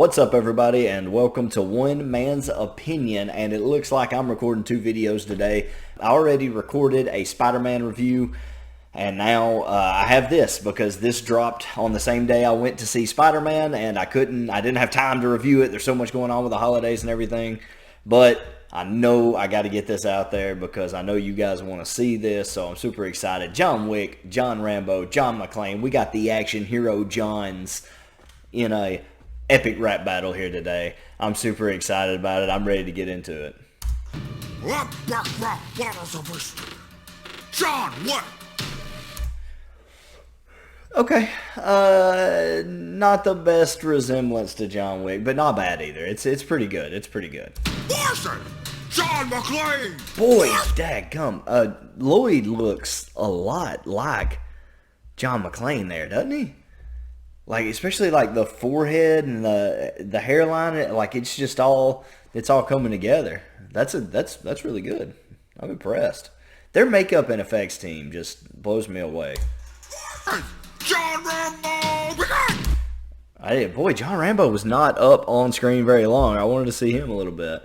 What's up, everybody, and welcome to One Man's Opinion. And it looks like I'm recording two videos today. I already recorded a Spider-Man review, and now I have this because this dropped on the same day I went to see Spider-Man, and I didn't have time to review it. There's so much going on with the holidays and everything, but I know I got to get this out there because I know you guys want to see this, so I'm super excited. John Wick, John Rambo, John McClane. We got the action hero Johns in a epic rap battle here today. I'm super excited about it. I'm ready to get into it. John, what? Okay, not the best resemblance to John Wick, but not bad either. It's pretty good. It's pretty good. Boston! John McClane! Boy, dadgum. Lloyd looks a lot like John McClane there, doesn't he? Like, especially like the forehead and the hairline, like it's all coming together. That's really good. I'm impressed. Their makeup and effects team just blows me away. John Rambo! Boy, John Rambo was not up on screen very long. I wanted to see him a little bit.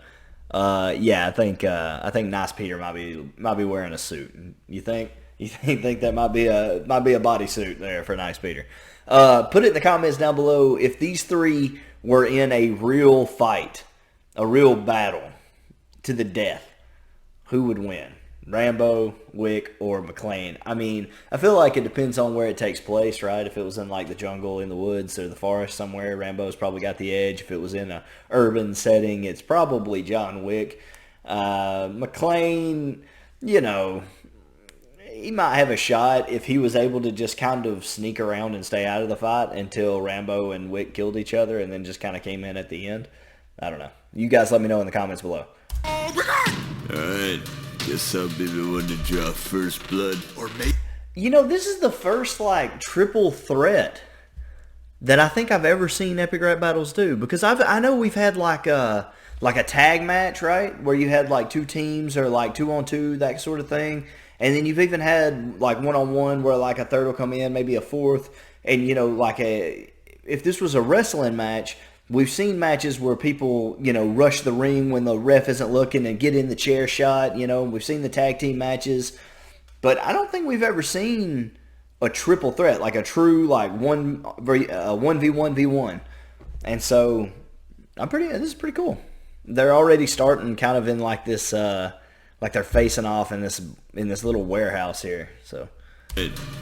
Yeah, I think Nice Peter might be wearing a suit. You think? You think that might be a bodysuit there for Nice Peter? Put it in the comments down below if these three were in a real fight, a real battle to the death. Who would win? Rambo, Wick, or McClane? I mean, I feel like it depends on where it takes place, right? If it was in like the jungle, in the woods, or the forest somewhere, Rambo's probably got the edge. If it was in a urban setting, it's probably John Wick. McClane, you know, he might have a shot if he was able to just kind of sneak around and stay out of the fight until Rambo and Wick killed each other and then just kind of came in at the end. I don't know. You guys let me know in the comments below. Alright, guess I'll be the one to draw first blood. Or maybe... You know, this is the first, like, triple threat that I think I've ever seen epic rap battles do. Because I know we've had, like a tag match, right? Where you had, like, two teams or, like, 2-on-2, that sort of thing. And then you've even had, like, 1-on-1 where, like, a third will come in, maybe a fourth. And, you know, like, if this was a wrestling match, we've seen matches where people, you know, rush the ring when the ref isn't looking and get in the chair shot, you know. We've seen the tag team matches. But I don't think we've ever seen a triple threat, like a true, like, 1v1v1. And so, this is pretty cool. They're already starting kind of in, like, this, like they're facing off in this little warehouse here. So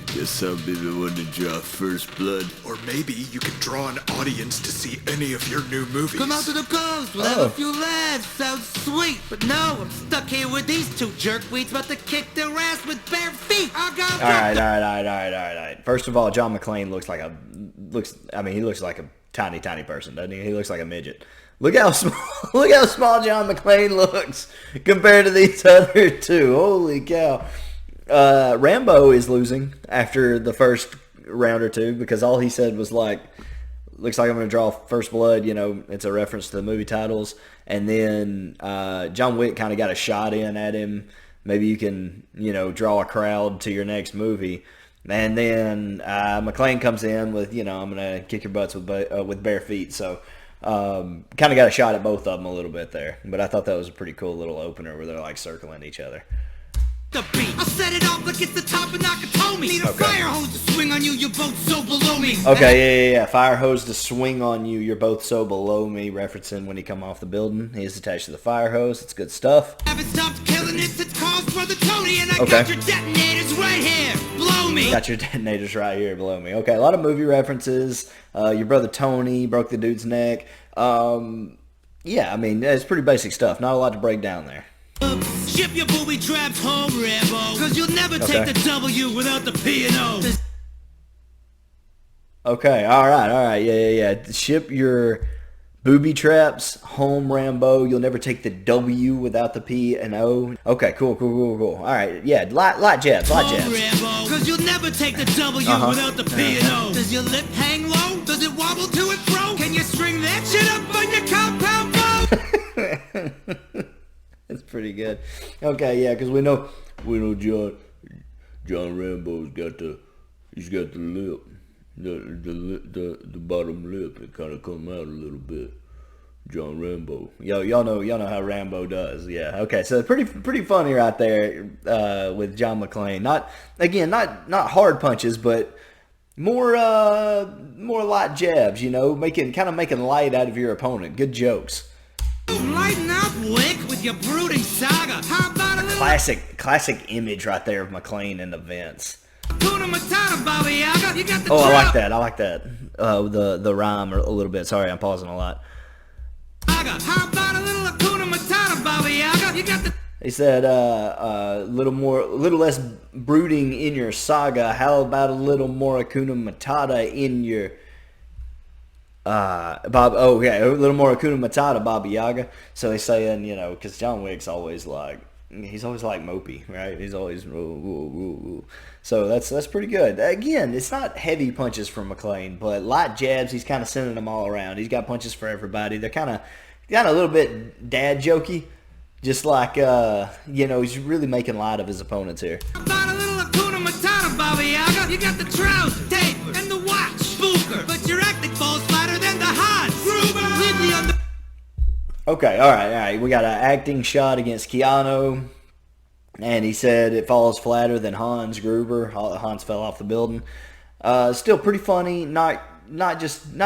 Guess I'll be the one to draw first blood. Or maybe you could draw an audience to see any of your new movies. Come out to the coast, we'll have a few laughs, sounds sweet. But no, I'm stuck here with these two jerkweeds about to kick their ass with bare feet. I got all right. First of all, John McClane looks like a tiny person, doesn't he? He looks like a midget. Look how small John McClane looks compared to these other two. Holy cow. Rambo is losing after the first round or two because all he said was like, looks like I'm going to draw first blood. You know, it's a reference to the movie titles. And then John Wick kind of got a shot in at him. Maybe you can, you know, draw a crowd to your next movie. And then McClane comes in with, you know, I'm going to kick your butts with bare feet. So kind of got a shot at both of them a little bit there. But I thought that was a pretty cool little opener where they're like circling each other. the beat. I'll set it off like it's the top of Nakatomi. Need a fire hose to swing on you, you're both so below me. Okay, yeah. Fire hose to swing on you, you're both so below me. Referencing when he come off the building. He's attached to the fire hose. It's good stuff. Haven't stopped killing it since Carl's brother Tony, and I got your detonators right here, below me. Got your detonators right here below me. Okay, a lot of movie references. Your brother Tony broke the dude's neck. Yeah, I mean, it's pretty basic stuff. Not a lot to break down there. Ship your booby traps home, Rambo, cause you'll never take the W without the P and O. Okay, alright, yeah. Ship your booby traps home, Rambo. You'll never take the W without the P and O. Okay, cool. Alright, yeah, light jabs. Rambo, cause you'll never take the W without the P and O. Does your lip hang low? Does it wobble to and fro? Can you string that shit up on your compound bow? That's pretty good. Okay, yeah, because we know John Rambo's got the lip. The bottom lip, it kind of come out a little bit. John Rambo. Y'all know how Rambo does. Yeah. Okay. So pretty funny right there with John McClane. Not hard punches, but more light jabs. You know, making light out of your opponent. Good jokes. Lighten up, Wick, with your brooding saga. How about a little Classic image right there of McClane and the Vince. Hakuna Matata, Baba Yaga? You got the I like that. The rhyme a little bit. Sorry, I'm pausing a lot. How about a little Hakuna Matata, Baba Yaga? You got the... He said, little less brooding in your saga. How about a little more Hakuna Matata in your... a little more Hakuna Matata, Baba Yaga. So he's saying, you know, because John Wick's always like mopey, right? He's always So that's pretty good. Again, it's not heavy punches from McClane, but light jabs. He's kind of sending them all around. He's got punches for everybody. They're kind of a little bit dad jokey, just like he's really making light of his opponents here. About a little Hakuna Matata, Baba Yaga. You got the trouser, tape, and the watch, spooker, but your acting falls flatter than the Hans. Leave me on the... Okay, all right. We got an acting shot against Keanu, and he said it falls flatter than Hans Gruber. Hans fell off the building. Still pretty funny. Not just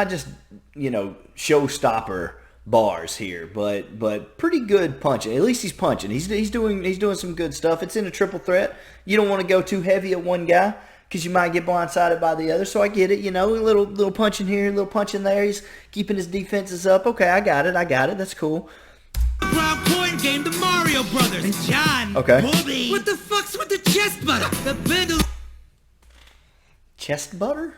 showstopper bars here, but pretty good punching. At least he's punching. He's doing some good stuff. It's in a triple threat. You don't want to go too heavy at one guy, because you might get blindsided by the other. So I get it, a little punch in here, a little punch in there. He's keeping his defenses up. Okay, I got it. That's cool. Round point game, the Mario Brothers. And John, okay. Bobby. What the fuck's with the chest butter? The bindle. Chest butter?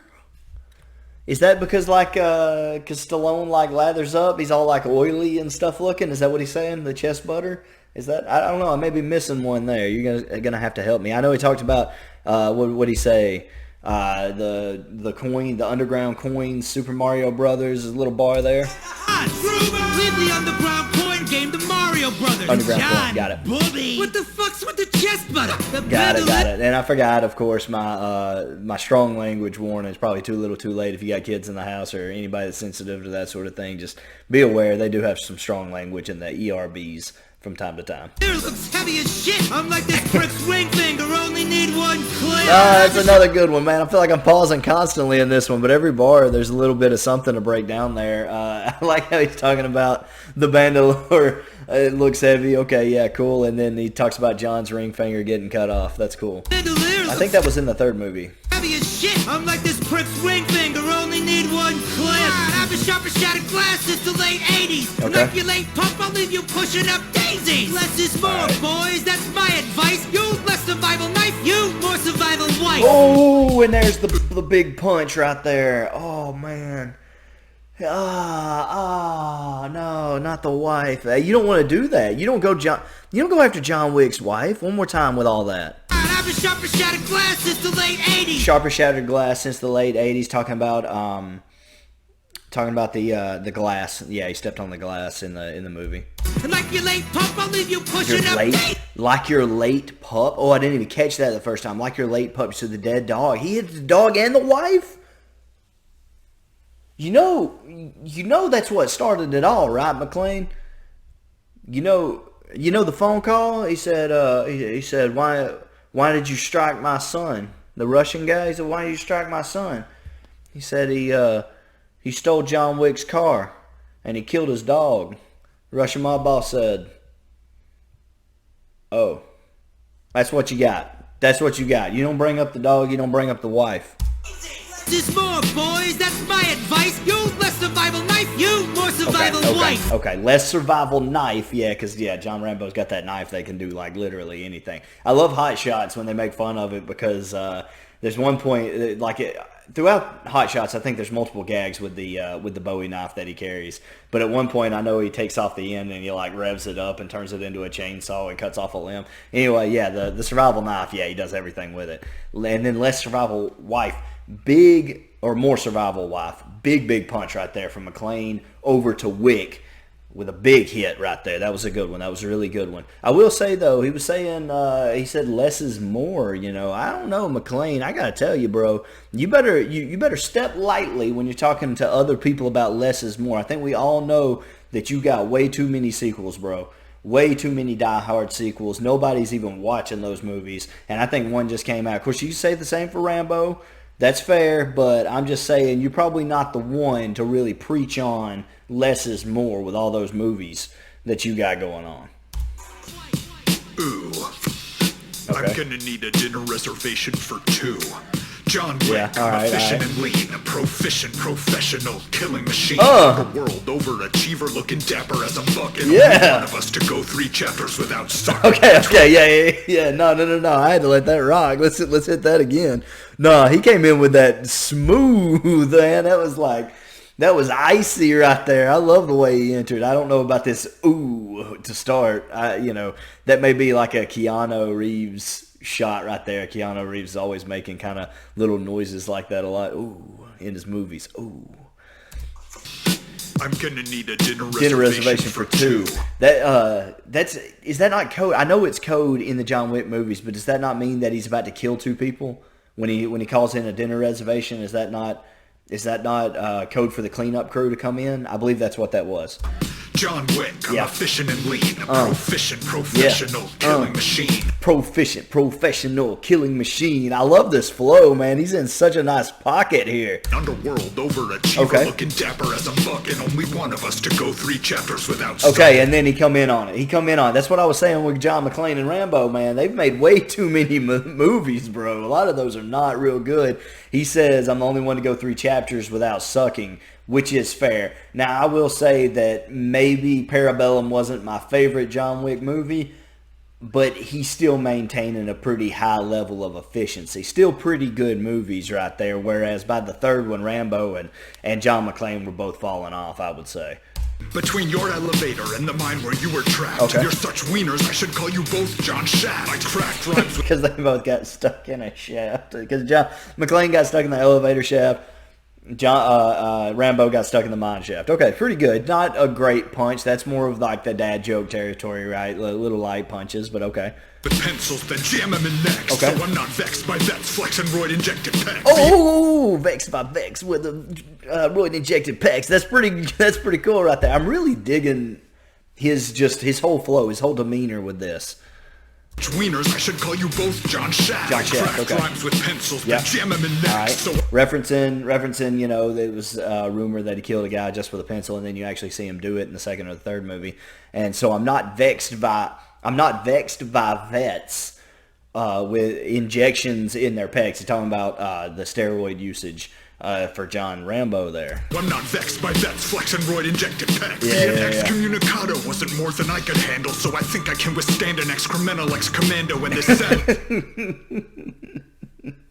Is that because because Stallone lathers up? He's all oily and stuff looking. Is that what he's saying? The chest butter? Is that? I don't know. I may be missing one there. You're gonna have to help me. I know he talked about what did he say? The coin, the underground coins, Super Mario Brothers, a little bar there. Leave the underground coin game, the Mario Brothers. Underground John, coin, got it. Bobby. What the fuck's with the chest butter? Got it. And I forgot, of course, my strong language warning. It's probably too little, too late. If you got kids in the house or anybody that's sensitive to that sort of thing, just be aware they do have some strong language in the ERBs from time to time. It looks heavy as shit. I'm like this prick's ring finger. Only need one clip. That's another good one, man. I feel like I'm pausing constantly in this one, but every bar there's a little bit of something to break down there. I like how he's talking about the Bandolore. It looks heavy. Okay, yeah, cool. And then he talks about John's ring finger getting cut off. That's cool. I think that was in the third movie. Heavy as shit. I'm like this prick's ring finger. Only need one clip. I've been sharper shattered glass since the late 80s. Okay. Knock your late pump, I'll leave you pushing up daisies. Less is more, boys. That's my advice. You less survival knife. You more survival wife. Oh, and there's the big punch right there. Oh man. No, not the wife. You don't want to do that. You don't go after John Wick's wife. One more time with all that. I've been sharper shattered glass since the late 80s. Sharper shattered glass since the late 80s. Talking about the glass. Yeah, he stepped on the glass in the movie. And like your late pup, I'll leave you pushing up daisies. Like your late pup? Oh, I didn't even catch that the first time. Like your late pup. So the dead dog. He hit the dog and the wife? You know that's what started it all, right, McClane? You know the phone call? He said, why did you strike my son? The Russian guy? He said, why did you strike my son? He said he stole John Wick's car and he killed his dog. Russian mob boss said, oh, that's what you got. That's what you got. You don't bring up the dog, you don't bring up the wife. Is more, boys. That's my advice. You less survival knife. You more survival wife. Okay, less survival knife. Yeah, because John Rambo's got that knife that can do literally anything. I love Hot Shots when they make fun of it because there's one point throughout Hot Shots. I think there's multiple gags with the Bowie knife that he carries. But at one point, I know he takes off the end and he revs it up and turns it into a chainsaw and cuts off a limb. Anyway, yeah, the survival knife. Yeah, he does everything with it. And then less survival wife. Big or more survival wife. Big punch right there from McClane over to Wick. with a big hit right there. That was a good one. That was a really good one. I will say, though, he was saying, he said less is more, you know. I don't know, McClane. I got to tell you, bro, you better step lightly when you're talking to other people about less is more. I think we all know that you got way too many sequels, bro. Way too many Die Hard sequels. Nobody's even watching those movies. And I think one just came out. Of course, you say the same for Rambo. That's fair, but I'm just saying you're probably not the one to really preach on less is more with all those movies that you got going on. Ooh. Okay. I'm gonna need a dinner reservation for 2. John Wick, Yeah, all right, efficient all right. and lean, a proficient, professional killing machine. The world overachiever, looking dapper as a buck, and only one of us to go 3 chapters without sucking. Okay, yeah. No. I had to let that rock. Let's hit that again. No, he came in with that smooth, man. That was icy right there. I love the way he entered. I don't know about this ooh to start. That may be like a Keanu Reeves shot right there. Keanu Reeves is always making kind of little noises like that a lot. Ooh, in his movies. Ooh. I'm gonna need a dinner reservation for 2. Is that not code? I know it's code in the John Wick movies, but does that not mean that he's about to kill 2 people when he calls in a dinner reservation? Is that not code for the cleanup crew to come in? I believe that's what that was. John Wick, efficient and lean, a proficient, professional killing machine. Proficient, professional killing machine. I love this flow, man. He's in such a nice pocket here. Underworld overachiever, looking dapper as a buck, and only one of us to go 3 chapters without Okay, and then he come in on it. That's what I was saying with John McClane and Rambo, man. They've made way too many movies, bro. A lot of those are not real good. He says, I'm the only one to go 3 chapters without sucking, which is fair. Now, I will say that maybe Parabellum wasn't my favorite John Wick movie, but he's still maintaining a pretty high level of efficiency. Still pretty good movies right there, whereas by the third one, Rambo and John McClane were both falling off, I would say. Between your elevator and the mine where you were trapped, you're such wieners, I should call you both John Shaft. I cracked rhymes because they both got stuck in a shaft. Because John McClane got stuck in the elevator shaft. Rambo got stuck in the mine shaft. Okay, pretty good. Not a great punch. That's more of like the dad joke territory, right? Little light punches, but okay. with pencils, then jam them in necks. Okay. So I'm not vexed by vets flexing roid injected pecs. Oh, vexed by vex with the roid injected pecs. That's pretty cool right there. I'm really digging his whole flow, his whole demeanor with this. Wieners, I should call you both John Shaft. John Shaft, Cracked okay. rhymes with pencils, then jam them in necks. All right. So Referencing, there was a rumor that he killed a guy just with a pencil, and then you actually see him do it in the second or the third movie. And so I'm not vexed by vets with injections in their pecs. He's talking about the steroid usage for John Rambo there. I'm not vexed by vets flexing roid injected pecs. Being excommunicado wasn't more than I could handle, so I think I can withstand an excremental ex-commando in this set.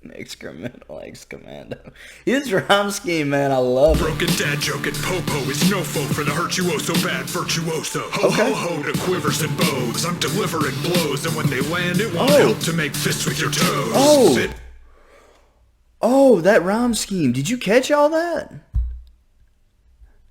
Excremental ex-commando. His rhyme scheme, man, I love it. Broken dad joke at Popo is no foe for the virtuoso bad virtuoso. Ho ho ho to quivers and bows. I'm delivering blows, and when they land, it won't help to make fists with your toes. Oh, that rhyme scheme. Did you catch all that?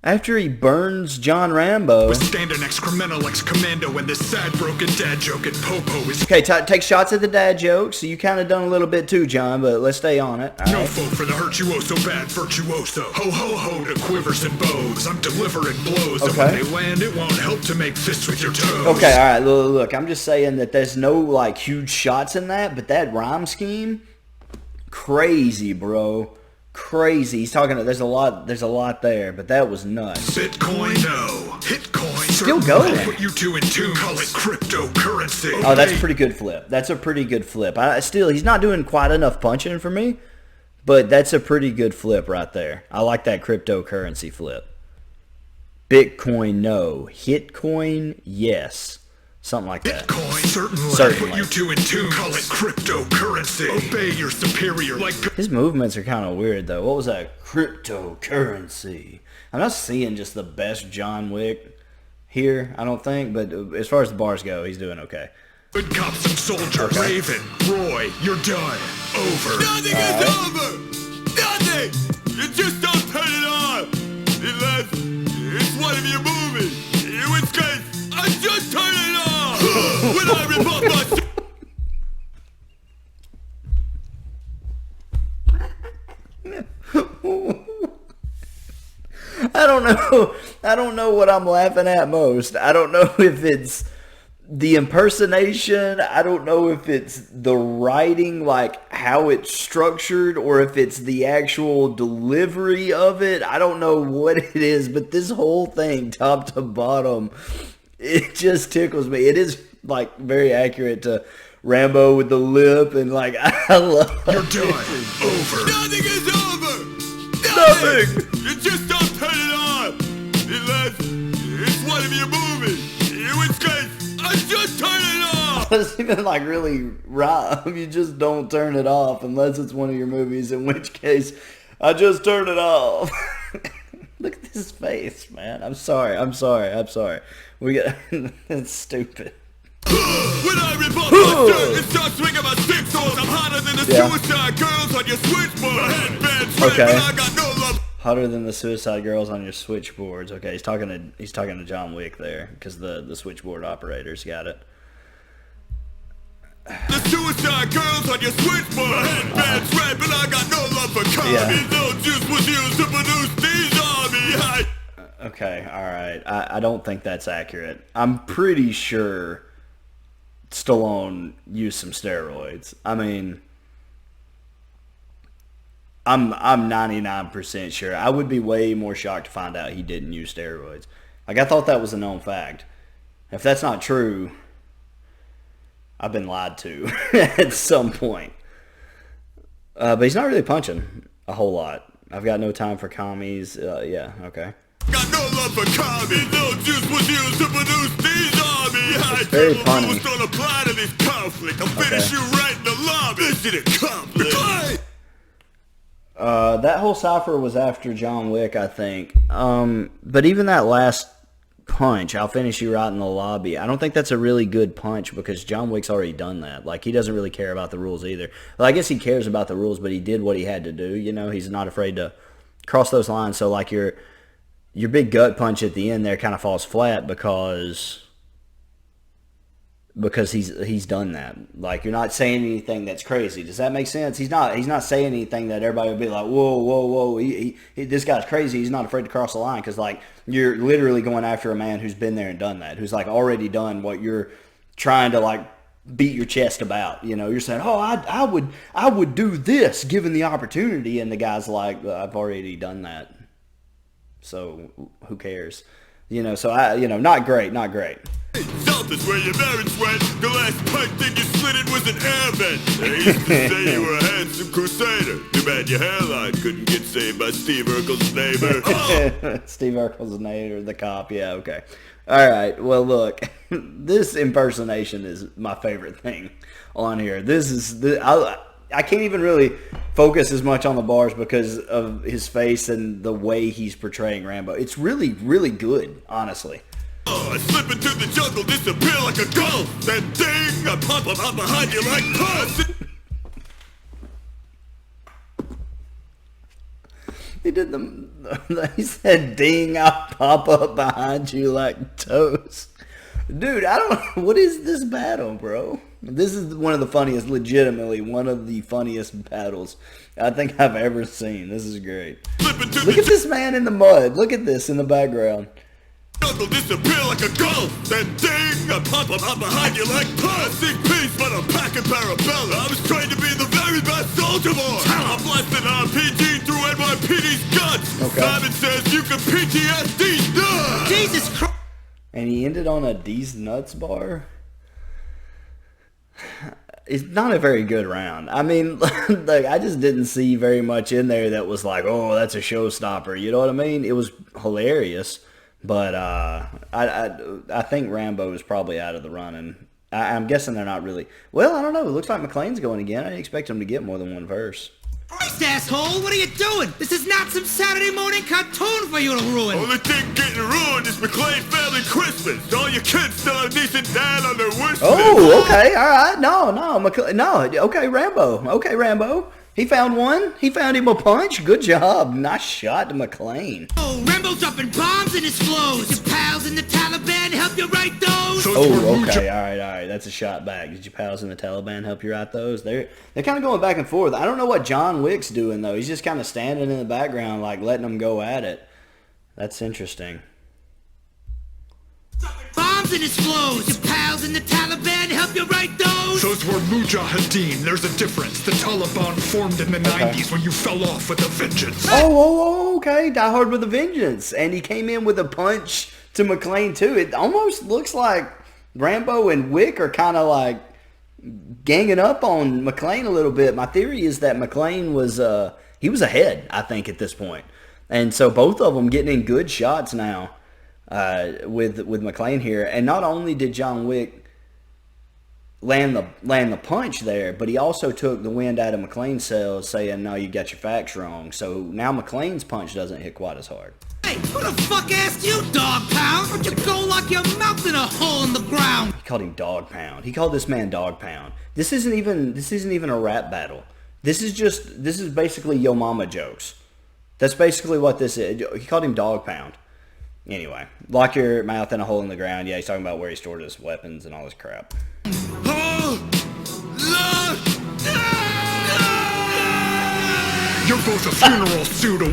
After he burns John Rambo. Withstand an excremental ex-commando, and this sad broken dad joke at Popo is Okay, take shots at the dad jokes. So you kind of done a little bit too, John, but let's stay on it. All no right. foe for the virtuoso bad virtuoso. Ho ho ho to quivers and bows. I'm delivering blows, and when they land, it won't help to make fists with your toes. Okay, all right. Look, I'm just saying that there's no huge shots in that, but that rhyme scheme, crazy, bro. Crazy. He's talking. There's a lot there, but that was nuts. Bitcoin, no. Hitcoin, still going. Put you two in tune. Call it cryptocurrency. Oh, that's a pretty good flip. That's a pretty good flip. He's not doing quite enough punching for me, but that's a pretty good flip right there. I like that cryptocurrency flip. Bitcoin, no. Hitcoin, yes. Something like that. Bitcoin, certainly. Put you two in tune. Call it cryptocurrency. Obey your superior. His movements are kind of weird, though. What was that? Cryptocurrency. I'm not seeing just the best John Wick here, I don't think. But as far as the bars go, he's doing okay. Good cops and soldiers. Raven, Roy, you're done. Over. Nothing is over. Nothing. You just don't turn it on. Unless it's one of your movies. You When I rip off my shirt. I don't know what I'm laughing at most. I don't know if it's the impersonation. I don't know if it's the writing, like how it's structured, or if it's the actual delivery of it. I don't know what it is, but this whole thing, top to bottom, it just tickles me. It is like very accurate to Rambo with the lip, and like I love You're done. Over. Nothing is over. Nothing. You just don't turn it on. Unless it's one of your movies. In which case, I just turn it off. It's even like really right. You just don't turn it off unless it's one of your movies, in which case I just turn it off. Look at this face, man. I'm sorry. We got it's stupid. When I rip off my shirt and start swinging my stick swords, I'm hotter than the suicide girls on your switchboard. My headband's red, but I got no love. Hotter than the suicide girls on your switchboards. Okay, he's talking to John Wick there, because the switchboard operators got it. The suicide girls on your switchboard. My headband's red, but I got no love for comin. Yeah. No juice was used to produce these armies. Okay, alright. I don't think that's accurate. I'm pretty sure Stallone used some steroids. I mean, I'm 99% sure. I would be way more shocked to find out he didn't use steroids. Like, I thought that was a known fact. If that's not true, I've been lied to at some point. But he's not really punching a whole lot. I've got no time for commies. Yeah, okay. Got no love for comin. No juice was used to produce these armies. It's very punny. Rules don't apply to this conflict. I'll finish you right in the lobby. Mission accomplished. That whole cipher was after John Wick, I think. But even that last punch, I'll finish you right in the lobby, I don't think that's a really good punch, because John Wick's already done that. Like, he doesn't really care about the rules either. Well, I guess he cares about the rules, but he did what he had to do. You know, he's not afraid to cross those lines. So, like, your big gut punch at the end there kind of falls flat because he's done that. Like, you're not saying anything that's crazy. Does that make sense? He's not saying anything that everybody would be like, whoa, this guy's crazy. He's not afraid to cross the line, because like, you're literally going after a man who's been there and done that, who's like already done what you're trying to like beat your chest about. You know, you're saying, oh, I would do this given the opportunity, and the guy's like, I've already done that. So who cares? You know, so not great. South is where your marriage went. The last pipe thing you slid in was an airbend. They used to say you were a handsome crusader. Too bad your hairline couldn't get saved by Steve Urkel's neighbor. Oh. Steve Urkel's neighbor, the cop. Yeah, okay. All right. Well, look, this impersonation is my favorite thing on here. I can't even really focus as much on the bars because of his face and the way he's portraying Rambo. It's really, really good, honestly. Oh, I slip into the jungle, disappear like a ghost. Then ding, I pop up out behind you like puss. He did he said, ding, I'll pop up behind you like toast. Dude, I don't know. What is this battle, bro? This is legitimately one of the funniest battles I think I've ever seen. This is great. Look at this man in the mud. Look at this in the background. Jungle disappear like a ghost. Then ding, I pop up out behind you like puss. Seek peace, but I'm packing parabella. I was trained to be the very best soldier boy. I'm blasting RPG through NYPD's guts. Okay. Simon says you can PTSD nuts. Jesus Christ. And he ended on a D's Nuts bar. It's not a very good round. I mean, like, I just didn't see very much in there that was like, oh, that's a showstopper. You know what I mean? It was hilarious, but I think Rambo is probably out of the running. I'm guessing they're not really. Well, I don't know. It looks like McClane's going again. I didn't expect him to get more than one verse. Christ, asshole! What are you doing? This is not some Saturday morning cartoon for you to ruin! Only thing getting ruined is McClane family Christmas. All your kids still have decent dad on their wish list. Oh, okay, all right. No, McClane, no, okay, Rambo. He found one. He found him a punch. Good job. Nice shot to McClane. Oh, Rambo's dropping bombs in his flows. Your pals in the Taliban help you write those. Oh, okay. All right. That's a shot back. Did your pals in the Taliban help you write those? They're kind of going back and forth. I don't know what John Wick's doing, though. He's just kind of standing in the background, like letting them go at it. That's interesting. Bombs in his flows. Your pals in the Taliban help you write those. Those were Mujahideen. There's a difference. The Taliban formed in the 90s when you fell off with a vengeance. Okay. Die Hard with a Vengeance. And he came in with a punch to McClane, too. It almost looks like Rambo and Wick are kind of like ganging up on McClane a little bit. My theory is that McClane was he was ahead, I think, at this point. And so both of them getting in good shots now with McClane here. And not only did John Wick land the punch there, but he also took the wind out of McClane's sails, saying, no, you got your facts wrong. So now McClane's punch doesn't hit quite as hard. Hey, who the fuck asked you, dog pound? Why don't you go lock your mouth in a hole in the ground? He called him Dog Pound. He called this man Dog Pound. This isn't even a rap battle. This is basically Yo Mama jokes. That's basically what this is. He called him Dog Pound. Anyway, lock your mouth in a hole in the ground. Yeah, he's talking about where he stored his weapons and all this crap. You're both a funeral pseudo.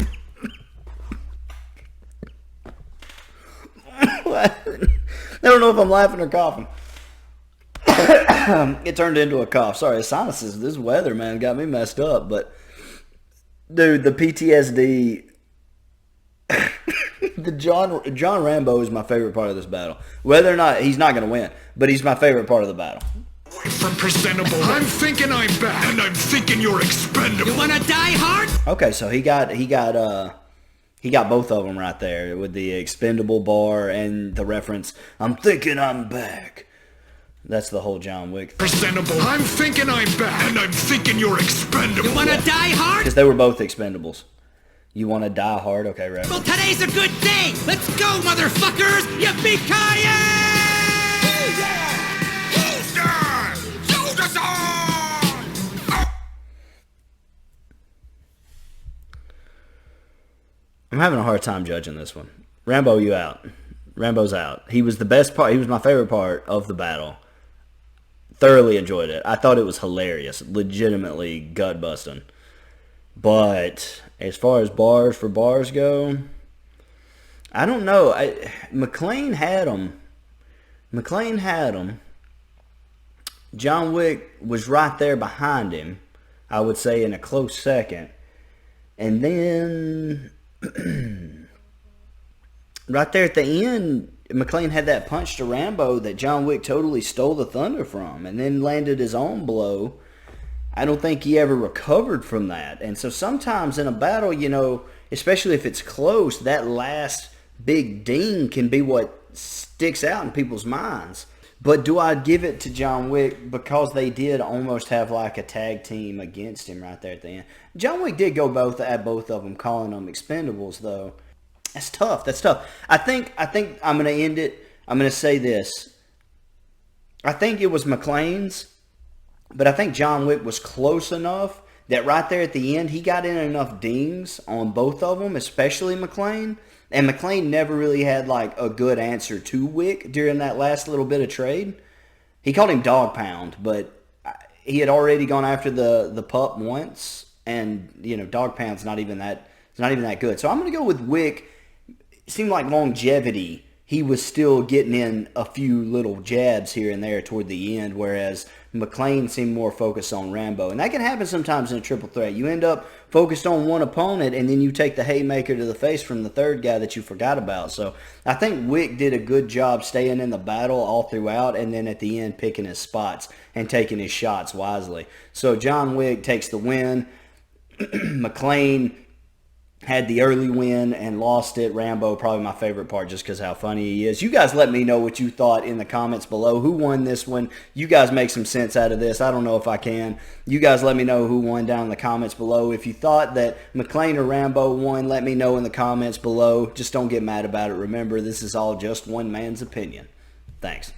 I don't know if I'm laughing or coughing. It turned into a cough. Sorry, sinuses. This weather, man, got me messed up. But, dude, the PTSD... The John Rambo is my favorite part of this battle. Whether or not he's not going to win, but he's my favorite part of the battle. From presentable, I'm thinking I'm bad, and I'm thinking you're expendable. You wanna die hard? Okay, so he got both of them right there with the expendable bar and the reference. I'm thinking I'm back. That's the whole John Wick. Presentable, I'm thinking I'm bad, and I'm thinking you're expendable. You wanna die hard? Because they were both expendables. You want to die hard? Okay, right. Well, today's a good day. Let's go, motherfuckers. Yippee-ki-yay! I'm having a hard time judging this one. Rambo, you out. Rambo's out. He was the best part. He was my favorite part of the battle. Thoroughly enjoyed it. I thought it was hilarious. Legitimately gut-busting. But as far as bars for bars go, I don't know. McClane had him. John Wick was right there behind him, I would say, in a close second. And then right there at the end, McClane had that punch to Rambo that John Wick totally stole the thunder from and then landed his own blow. I don't think he ever recovered from that. And so sometimes in a battle, you know, especially if it's close, that last big ding can be what sticks out in people's minds. But do I give it to John Wick because they did almost have like a tag team against him right there at the end? John Wick did go at both of them, calling them expendables, though. That's tough. I think I'm going to end it. I'm going to say this. I think it was McClane's. But I think John Wick was close enough that right there at the end, he got in enough dings on both of them, especially McClane. And McClane never really had like a good answer to Wick during that last little bit of trade. He called him Dog Pound, but he had already gone after the pup once. And, you know, Dog Pound's not even that good. So I'm going to go with Wick. It seemed like longevity. He was still getting in a few little jabs here and there toward the end, whereas McClane seemed more focused on Rambo. And that can happen sometimes in a triple threat. You end up focused on one opponent, and then you take the haymaker to the face from the third guy that you forgot about. So I think Wick did a good job staying in the battle all throughout, and then at the end picking his spots and taking his shots wisely. So John Wick takes the win. McClane had the early win and lost it. Rambo, probably my favorite part just because how funny he is. You guys let me know what you thought in the comments below. Who won this one? You guys make some sense out of this. I don't know if I can. You guys let me know who won down in the comments below. If you thought that McClane or Rambo won, let me know in the comments below. Just don't get mad about it. Remember, this is all just one man's opinion. Thanks.